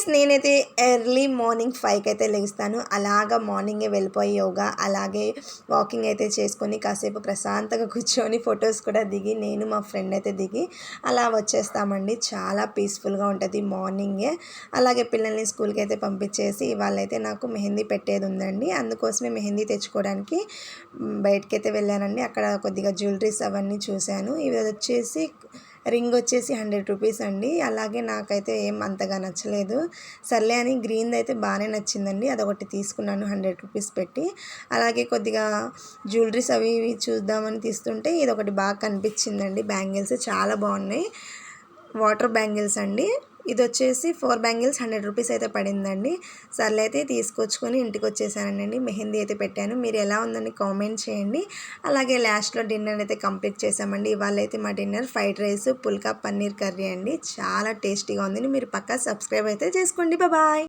Guys నేనైతే early morning 5కి అయితే లెగుస్తాను. అలాగా మార్నింగే వెళ్ళిపోయి యోగా అలాగే వాకింగ్ అయితే చేసుకొని కాసేపు ప్రశాంతంగా కూర్చొని ఫొటోస్ కూడా దిగి నేను మా ఫ్రెండ్ అయితే దిగి అలా వచ్చేస్తామండి. చాలా పీస్ఫుల్గా ఉంటుంది మార్నింగే. అలాగే పిల్లల్ని స్కూల్కి అయితే పంపించేసి ఇవాళైతే నాకు మెహందీ పెట్టేది ఉందండి. అందుకోసమే మెహందీ తెచ్చుకోవడానికి బయటకైతే వెళ్ళానండి. అక్కడ కొద్దిగా జ్యువెలరీస్ అవన్నీ చూశాను. ఇవి వచ్చేసి రింగ్ వచ్చేసి 100 రూపీస్ అండి. అలాగే నాకైతే ఏం అంతగా నచ్చలేదు. సర్లే అని గ్రీన్ది అయితే బాగానే నచ్చిందండి. అదొకటి తీసుకున్నాను 100 రూపీస్ పెట్టి. అలాగే కొద్దిగా జ్యువెలరీస్ అవి ఇవి చూద్దామని తీస్తుంటే ఇదొకటి బాగా కనిపించిందండి. బ్యాంగిల్స్ చాలా బాగున్నాయి. వాటర్ బ్యాంగిల్స్ అండి. ఇది వచ్చేసి 4 బ్యాంగిల్స్ 100 రూపీస్ అయితే పడిందండి. సర్లే అయితే తీసుకొచ్చుకొని ఇంటికి వచ్చేసానండి. మెహందీ అయితే పెట్టాను. మీరు ఎలా ఉందని కామెంట్ చేయండి. అలాగే లాస్ట్లో డిన్నర్ అయితే కంప్లీట్ చేసామండి. ఇవాళ అయితే మా డిన్నర్ ఫ్రైడ్ రైస్ పుల్కా పన్నీర్ కర్రీ అండి. చాలా టేస్టీగా ఉంది. మీరు పక్కా సబ్స్క్రైబ్ అయితే చేసుకోండి. బాయ్.